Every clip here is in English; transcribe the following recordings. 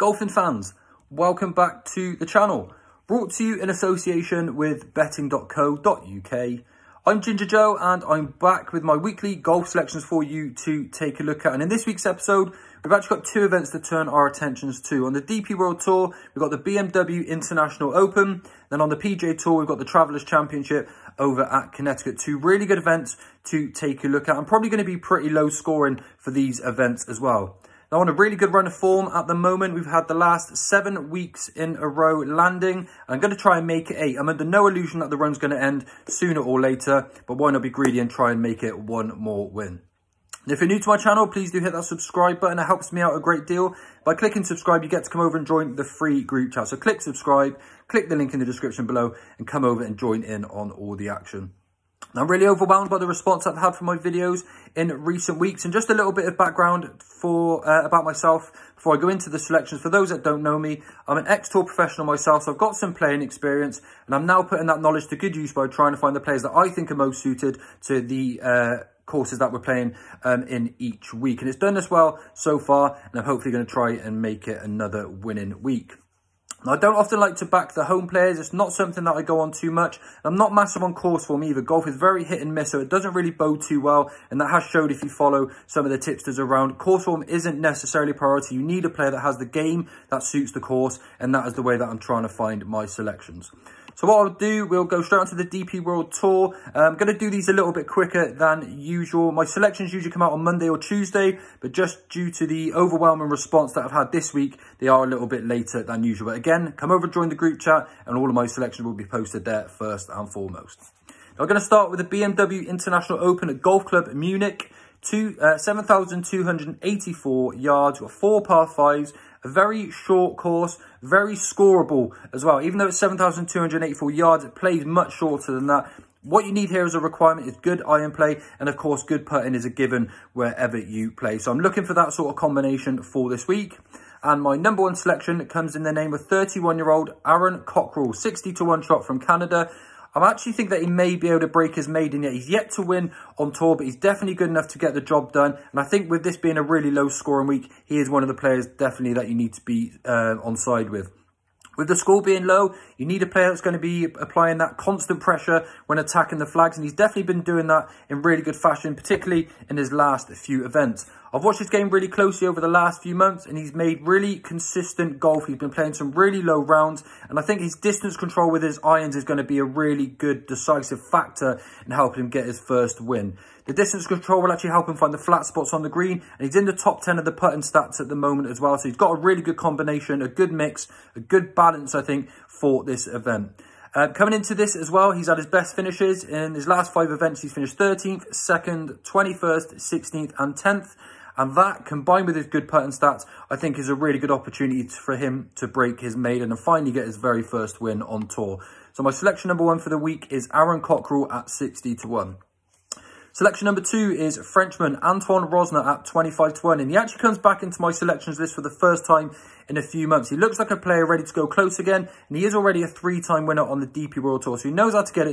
Golfing fans, welcome back to the channel. Brought to you in association with betting.co.uk. I'm Ginger Joe and I'm back with my weekly golf selections for you to take a look at. And in this week's episode, we've actually got two events to turn our attentions to. On the DP World Tour, we've got the BMW International Open. Then on the PGA Tour, we've got the Travelers Championship over at Connecticut. Two really good events to take a look at. I'm probably going to be pretty low scoring for these events as well. Now, on a really good run of form at the moment, we've had the last 7 weeks in a row landing. I'm going to try and make it 8. I'm under no illusion that the run's going to end sooner or later, but why not be greedy and try and make it one more win? And if you're new to my channel, please do hit that subscribe button. It helps me out a great deal. By clicking subscribe, you get to come over and join the free group chat. So click subscribe, click the link in the description below, and come over and join in on all the action. I'm really overwhelmed by the response I've had from my videos in recent weeks, and just a little bit of background for about myself before I go into the selections. For those that don't know me, I'm an ex-tour professional myself, so I've got some playing experience, and I'm now putting that knowledge to good use by trying to find the players that I think are most suited to the courses that we're playing in each week. And it's done this well so far, and I'm hopefully going to try and make it another winning week. Now, I don't often like to back the home players. It's not something that I go on too much. I'm not massive on course form either. Golf is very hit and miss, so it doesn't really bode too well. And that has showed if you follow some of the tipsters around. Course form isn't necessarily a priority. You need a player that has the game that suits the course. And that is the way that I'm trying to find my selections. So what I'll do, we'll go straight onto the DP World Tour. I'm going to do these a little bit quicker than usual. My selections usually come out on Monday or Tuesday, but just due to the overwhelming response that I've had this week, they are a little bit later than usual. But again, come over and join the group chat, and all of my selections will be posted there first and foremost. Now, I'm going to start with the BMW International Open at Golf Club Munich. 7,284 yards, got 4 par 5s, a very short course, very scoreable as well. Even though it's 7,284 yards, it plays much shorter than that. What you need here as a requirement is good iron play, and of course good putting is a given wherever you play. So I'm looking for that sort of combination for this week. And my number one selection comes in the name of 31-year-old Aaron Cockrell, 60-1 shot from Canada. I actually think that he may be able to break his maiden yet. He's yet to win on tour, but he's definitely good enough to get the job done. And I think with this being a really low scoring week, he is one of the players definitely that you need to be on side with. With the score being low, you need a player that's going to be applying that constant pressure when attacking the flags. And he's definitely been doing that in really good fashion, particularly in his last few events. I've watched his game really closely over the last few months, and he's made really consistent golf. He's been playing some really low rounds, and I think his distance control with his irons is going to be a really good decisive factor in helping him get his first win. The distance control will actually help him find the flat spots on the green, and he's in the top 10 of the putting stats at the moment as well. So he's got a really good combination, a good mix, a good balance, I think, for this event. Coming into this as well, he's had his best finishes. In his last 5 events, he's finished 13th, 2nd, 21st, 16th and 10th. And that, combined with his good putting stats, I think is a really good opportunity for him to break his maiden and finally get his very first win on tour. So my selection number 1 for the week is Aaron Cockrell at 60-1. Selection number 2 is Frenchman Antoine Rosner at 25-1. And he actually comes back into my selections list for the first time in a few months. He looks like a player ready to go close again. And he is already a 3-time winner on the DP World Tour. So he knows how to get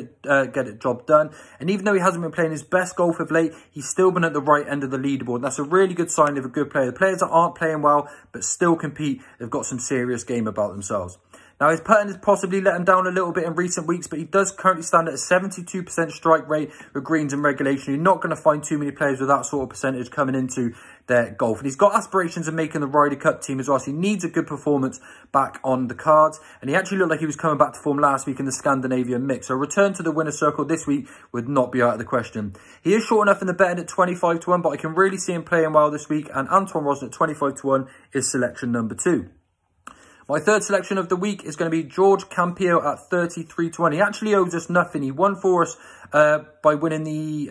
it job done. And even though he hasn't been playing his best golf of late, he's still been at the right end of the leaderboard. That's a really good sign of a good player. The players that aren't playing well but still compete, they've got some serious game about themselves. Now, his putting has possibly let him down a little bit in recent weeks, but he does currently stand at a 72% strike rate with greens and regulation. You're not going to find too many players with that sort of percentage coming into their golf. And he's got aspirations of making the Ryder Cup team as well, so he needs a good performance back on the cards. And he actually looked like he was coming back to form last week in the Scandinavian mix. So a return to the winner's circle this week would not be out of the question. He is short enough in the betting at 25-1, but I can really see him playing well this week. And Antoine Rosner at 25-1 is selection number 2. My third selection of the week is going to be George Campillo at 33-1. He actually owes us nothing. He won for us by winning the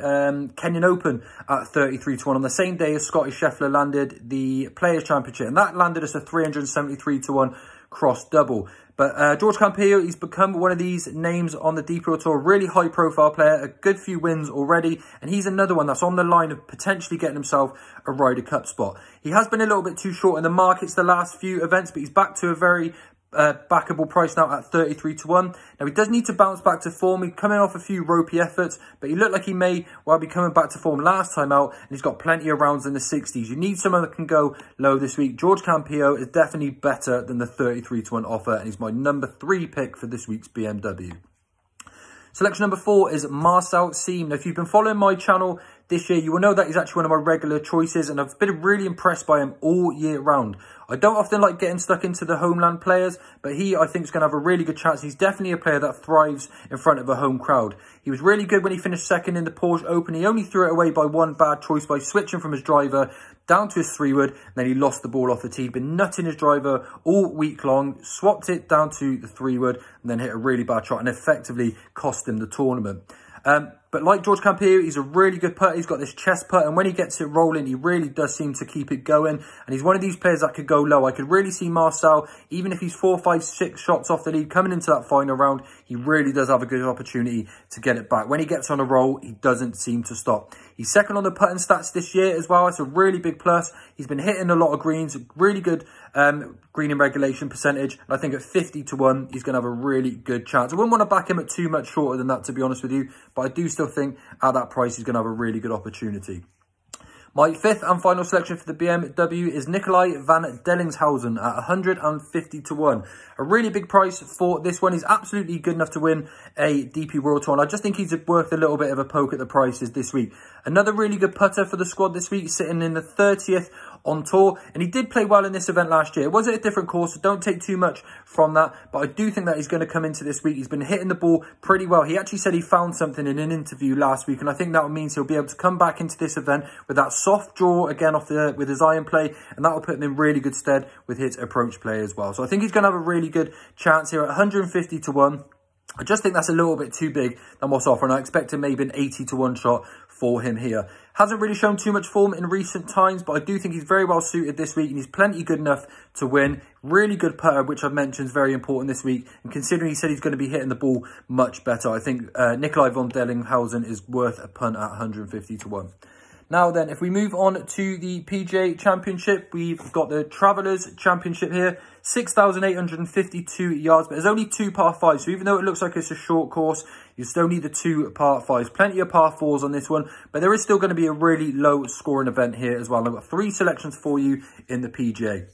Kenyan Open at 33-1 on the same day as Scotty Scheffler landed the Players' Championship. And that landed us a 373-1 cross double. But George Campillo, he's become one of these names on the DP World Tour, really high profile player, a good few wins already, and he's another one that's on the line of potentially getting himself a Ryder Cup spot. He has been a little bit too short in the markets the last few events, but he's back to a very backable price now at 33 to 1. Now, he does need to bounce back to form. He's coming off a few ropey efforts, but he looked like he may well be coming back to form last time out, and he's got plenty of rounds in the 60s. You need someone that can go low this week. George Campillo is definitely better than the 33 to 1 offer, and he's my number 3 pick for this week's BMW. Selection number 4 is Marcel Siem. Now, if you've been following my channel this year, you will know that he's actually one of my regular choices, and I've been really impressed by him all year round. I don't often like getting stuck into the homeland players, but he, I think, is going to have a really good chance. He's definitely a player that thrives in front of a home crowd. He was really good when he finished second in the Porsche Open. He only threw it away by one bad choice by switching from his driver down to his 3-wood, and then he lost the ball off the tee. He'd been nutting his driver all week long, swapped it down to the 3-wood, and then hit a really bad shot and effectively cost him the tournament. But like George Campillo, he's a really good putter. He's got this chest putt, and when he gets it rolling, he really does seem to keep it going. And he's one of these players that could go low. I could really see Marcel, even if he's 4, 5, 6 shots off the lead, coming into that final round, he really does have a good opportunity to get it back. When he gets on a roll, he doesn't seem to stop. He's second on the putting stats this year as well. It's a really big plus. He's been hitting a lot of greens, really good green in regulation percentage. And I think at 50 to 1, he's going to have a really good chance. I wouldn't want to back him at too much shorter than that, to be honest with you. But I do still think at that price, he's going to have a really good opportunity. My 5th and final selection for the BMW is Nicolai van Dellingshausen at 150 to 1. A really big price for this one. He's absolutely good enough to win a DP World Tour, and I just think he's worth a little bit of a poke at the prices this week. Another really good putter for the squad this week, sitting in the 30th on tour, and he did play well in this event last year. It was at a different course, so don't take too much from that, but I do think that he's going to come into this week. He's been hitting the ball pretty well. He actually said he found something in an interview last week, and I think that means he'll be able to come back into this event with that soft draw again with his iron play, and that will put him in really good stead with his approach play as well. So I think he's going to have a really good chance here at 150 to 1. I just think that's a little bit too big than what's offered, and I expect maybe an 80 to 1 shot for him here. Hasn't really shown too much form in recent times, but I do think he's very well suited this week, and he's plenty good enough to win. Really good putter, which I've mentioned is very important this week, and considering he said he's going to be hitting the ball much better, I think Nicolai van Dellingshausen is worth a punt at 150 to 1. Now then, if we move on to the PGA Championship, we've got the Travellers Championship here. 6,852 yards, but there's only 2 par 5s. So even though it looks like it's a short course, you still need the 2 par 5s. Plenty of par 4s on this one, but there is still going to be a really low scoring event here as well. I've got 3 selections for you in the PGA.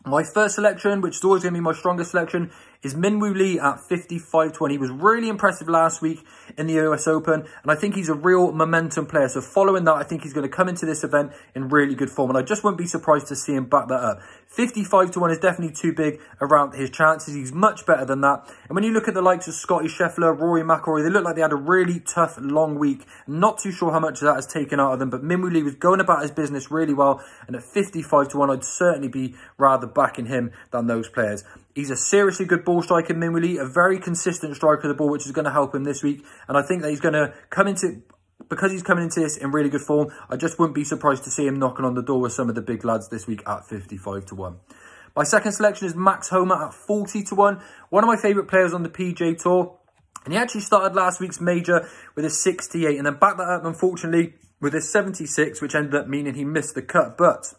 My first selection, which is always going to be my strongest selection, is Minwoo Lee at 55-20. He was really impressive last week in the US Open, and I think he's a real momentum player. So following that, I think he's going to come into this event in really good form, and I just wouldn't be surprised to see him back that up. 55 to 1 is definitely too big around his chances. He's much better than that. And when you look at the likes of Scotty Scheffler, Rory McIlroy, they look like they had a really tough, long week. Not too sure how much of that has taken out of them, but Minwoo Lee was going about his business really well. And at 55 to 1, I'd certainly be rather backing him than those players. He's a seriously good ball striker, Minwoo Lee, a very consistent striker of the ball, which is going to help him this week. And I think that he's going to come into, because he's coming into this in really good form, I just wouldn't be surprised to see him knocking on the door with some of the big lads this week at 55 to 1. My second selection is Max Homa at 40 to 1. One of my favourite players on the PGA Tour. And he actually started last week's major with a 68 and then backed that up, unfortunately, with a 76, which ended up meaning he missed the cut. But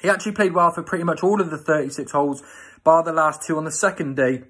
he actually played well for pretty much all of the 36 holes, bar the last 2 on the second day,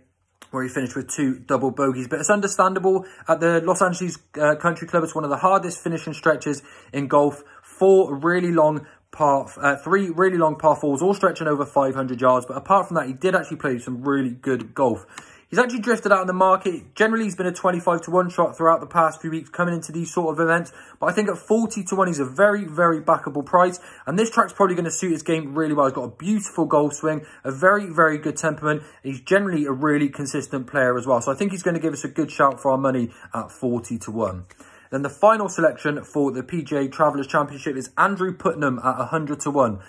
where he finished with 2 double bogeys. But it's understandable. At the Los Angeles Country Club, it's one of the hardest finishing stretches in golf. 3 really long par 4s, all stretching over 500 yards. But apart from that, he did actually play some really good golf. He's actually drifted out in the market. Generally, he's been a 25 to 1 shot throughout the past few weeks coming into these sort of events. But I think at 40 to 1, he's a very, very backable price. And this track's probably going to suit his game really well. He's got a beautiful golf swing, a very, very good temperament. He's generally a really consistent player as well. So I think he's going to give us a good shout for our money at 40 to 1. Then the final selection for the PGA Travellers Championship is Andrew Putnam at 100 to 1.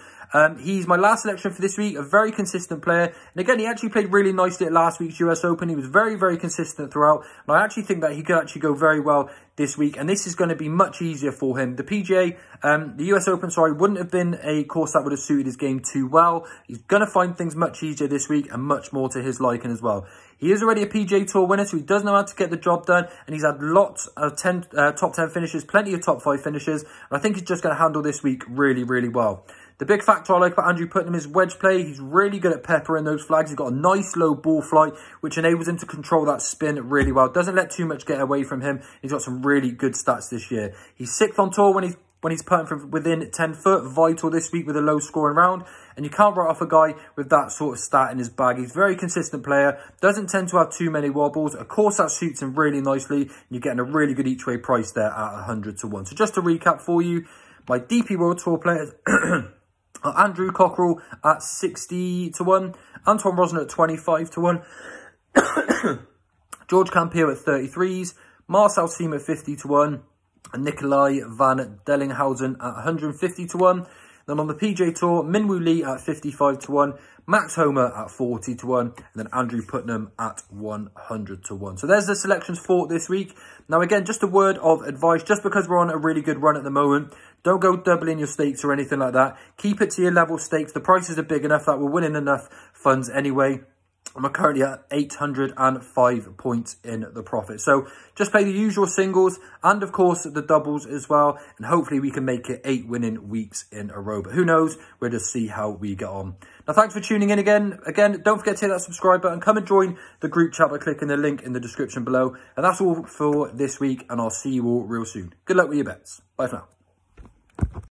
He's my last selection for this week, a very consistent player. And again, he actually played really nicely at last week's US Open. He was very, very consistent throughout. And I actually think that he could actually go very well this week. And this is going to be much easier for him. The PGA, the US Open, wouldn't have been a course that would have suited his game too well. He's going to find things much easier this week and much more to his liking as well. He is already a PGA Tour winner, so he does know how to get the job done. And he's had lots of top 10 finishes, plenty of top 5 finishes. And I think he's just going to handle this week really, really well. The big factor I like about Andrew Putnam is wedge play. He's really good at peppering those flags. He's got a nice low ball flight, which enables him to control that spin really well. Doesn't let too much get away from him. He's got some really good stats this year. He's 6th on tour when he's putting from within 10 foot. Vital this week with a low scoring round. And you can't write off a guy with that sort of stat in his bag. He's a very consistent player. Doesn't tend to have too many wobbles. Of course, that suits him really nicely. And you're getting a really good each way price there at 100 to 1. So just to recap for you, my DP World Tour players are Andrew Cockerell at 60 to 1. Antoine Rosner at 25 to 1. George Campio at 33s. Marcel Siem at 50 to 1. And Nikolai van Dellinghausen at 150 to 1. Then on the PGA Tour, Minwoo Lee at 55 to 1. Max Homer at 40 to 1. And then Andrew Putnam at 100 to 1. So there's the selections for this week. Now again, just a word of advice. Just because we're on a really good run at the moment, don't go doubling your stakes or anything like that. Keep it to your level stakes. The prices are big enough that we're winning enough funds anyway. I'm currently at 805 points in the profit. So just play the usual singles and, of course, the doubles as well. And hopefully we can make it 8 winning weeks in a row. But who knows? We'll just see how we get on. Now, thanks for tuning in again. Again, don't forget to hit that subscribe button. Come and join the group chat by clicking the link in the description below. And that's all for this week. And I'll see you all real soon. Good luck with your bets. Bye for now.